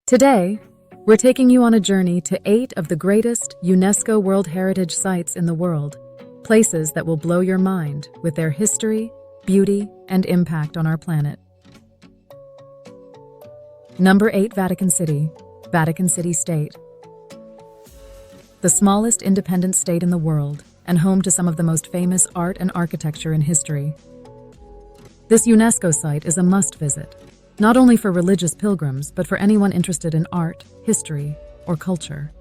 Today, we're taking you on a journey to 8 of the greatest UNESCO World Heritage Sites in the world, places that will blow your mind with their history, beauty, and impact on our planet. Number 8. Vatican City, Vatican City State. The smallest independent state in the world and home to some of the most famous art and architecture in history. This UNESCO site is a must-visit, not only for religious pilgrims, but for anyone interested in art, history, or culture.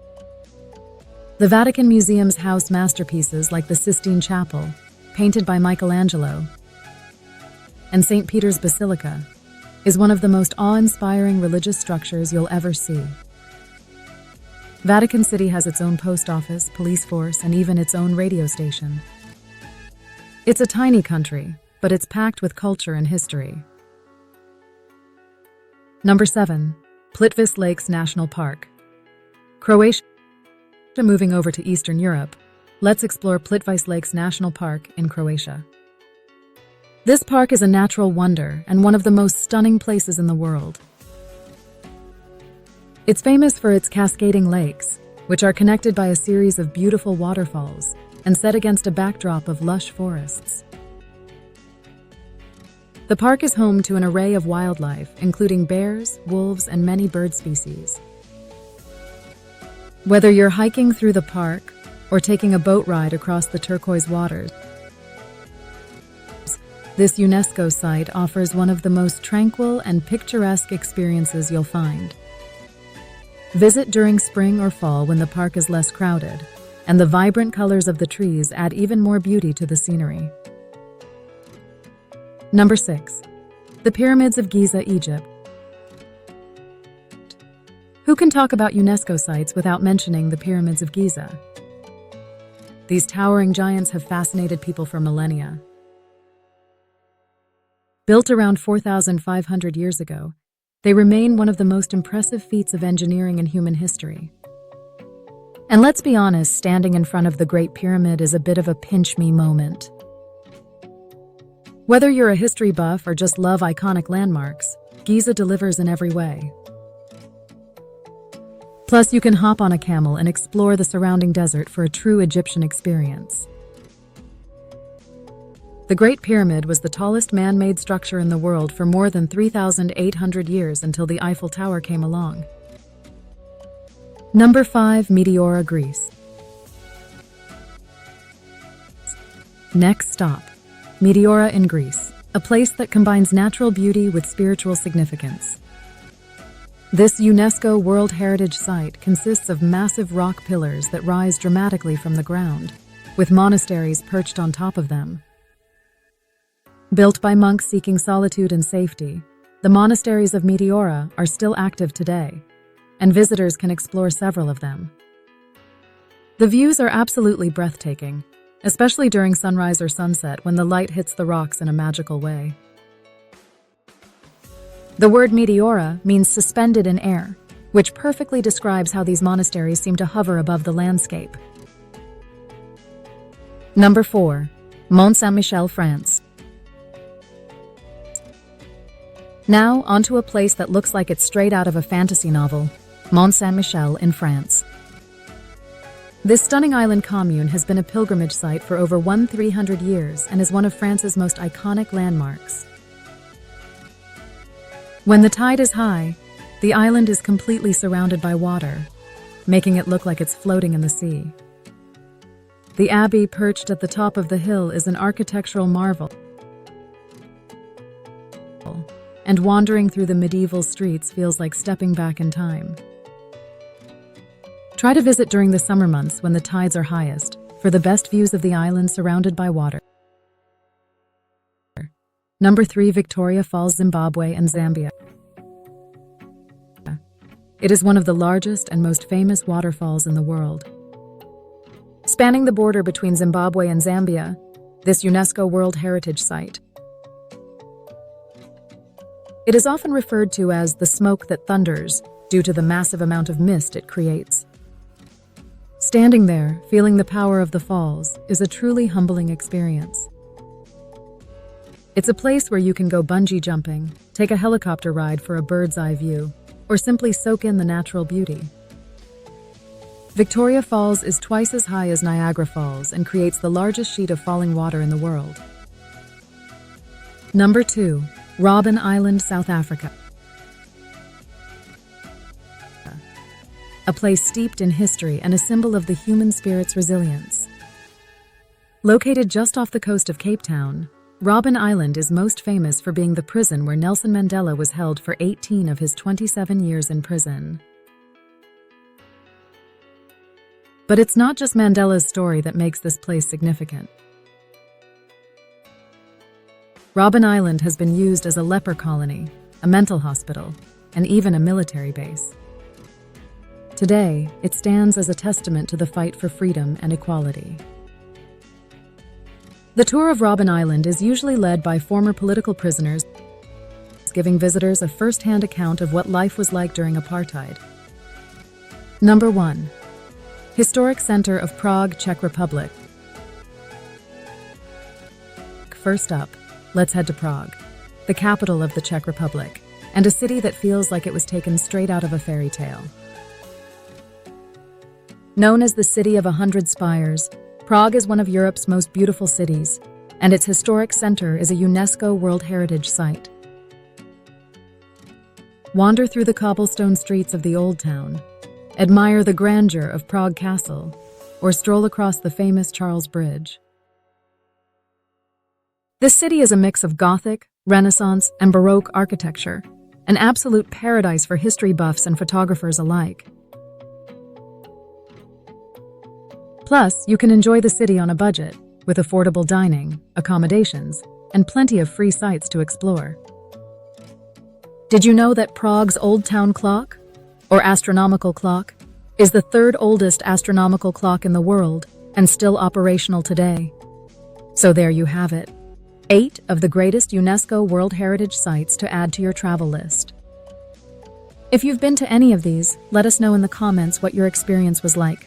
The Vatican Museum's house masterpieces like the Sistine Chapel, painted by Michelangelo, and St. Peter's Basilica, is one of the most awe-inspiring religious structures you'll ever see. Vatican City has its own post office, police force, and even its own radio station. It's a tiny country, but it's packed with culture and history. Number 7. Plitvice Lakes National Park. Croatia. Moving over to Eastern Europe, let's explore Plitvice Lakes National Park in Croatia. This park is a natural wonder and one of the most stunning places in the world. It's famous for its cascading lakes, which are connected by a series of beautiful waterfalls and set against a backdrop of lush forests. The park is home to an array of wildlife, including bears, wolves, and many bird species. Whether you're hiking through the park or taking a boat ride across the turquoise waters, this UNESCO site offers one of the most tranquil and picturesque experiences you'll find. Visit during spring or fall when the park is less crowded, and the vibrant colors of the trees add even more beauty to the scenery. Number 6. The Pyramids of Giza, Egypt. Who can talk about UNESCO sites without mentioning the Pyramids of Giza? These towering giants have fascinated people for millennia. Built around 4,500 years ago, they remain one of the most impressive feats of engineering in human history. And let's be honest, standing in front of the Great Pyramid is a bit of a pinch-me moment. Whether you're a history buff or just love iconic landmarks, Giza delivers in every way. Plus, you can hop on a camel and explore the surrounding desert for a true Egyptian experience. The Great Pyramid was the tallest man-made structure in the world for more than 3,800 years until the Eiffel Tower came along. Number 5. Meteora Greece. Next stop, Meteora in Greece, a place that combines natural beauty with spiritual significance. This UNESCO World Heritage Site consists of massive rock pillars that rise dramatically from the ground, with monasteries perched on top of them. Built by monks seeking solitude and safety, the monasteries of Meteora are still active today, and visitors can explore several of them. The views are absolutely breathtaking, especially during sunrise or sunset when the light hits the rocks in a magical way. The word Meteora means suspended in air, which perfectly describes how these monasteries seem to hover above the landscape. Number 4. Mon Amiens France. Now, onto a place that looks like it's straight out of a fantasy novel, Mon Amiens in France. This stunning island commune has been a pilgrimage site for over 1,300 years and is one of France's most iconic landmarks. When the tide is high, the island is completely surrounded by water, making it look like it's floating in the sea. The abbey perched at the top of the hill is an architectural marvel, and wandering through the medieval streets feels like stepping back in time. Try to visit during the summer months when the tides are highest for the best views of the island surrounded by water. Number 3. Victoria Falls, Zimbabwe and Zambia. It is one of the largest and most famous waterfalls in the world. Spanning the border between Zimbabwe and Zambia, this UNESCO World Heritage Site. It is often referred to as the smoke that thunders due to the massive amount of mist it creates. Standing there, feeling the power of the falls, is a truly humbling experience. It's a place where you can go bungee jumping, take a helicopter ride for a bird's eye view, or simply soak in the natural beauty. Victoria Falls is twice as high as Niagara Falls and creates the largest sheet of falling water in the world. Number 2. Robben Island, South Africa. A place steeped in history and a symbol of the human spirit's resilience. Located just off the coast of Cape Town, Robben Island is most famous for being the prison where Nelson Mandela was held for 18 of his 27 years in prison. But it's not just Mandela's story that makes this place significant. Robben Island has been used as a leper colony, a mental hospital, and even a military base. Today, it stands as a testament to the fight for freedom and equality. The tour of Robben Island is usually led by former political prisoners, giving visitors a first-hand account of what life was like during apartheid. Number 1. Historic Center of Prague, Czech Republic. First up, let's head to Prague, the capital of the Czech Republic, and a city that feels like it was taken straight out of a fairy tale. Known as the City of 100 Spires, Prague is one of Europe's most beautiful cities, and its historic center is a UNESCO World Heritage Site. Wander through the cobblestone streets of the Old Town, admire the grandeur of Prague Castle, or stroll across the famous Charles Bridge. This city is a mix of Gothic, Renaissance, and Baroque architecture, an absolute paradise for history buffs and photographers alike. Plus, you can enjoy the city on a budget, with affordable dining, accommodations, and plenty of free sites to explore. Did you know that Prague's Old Town Clock, or astronomical clock, is the third oldest astronomical clock in the world and still operational today? So there you have it, 8 of the greatest UNESCO World Heritage Sites to add to your travel list. If you've been to any of these, let us know in the comments what your experience was like.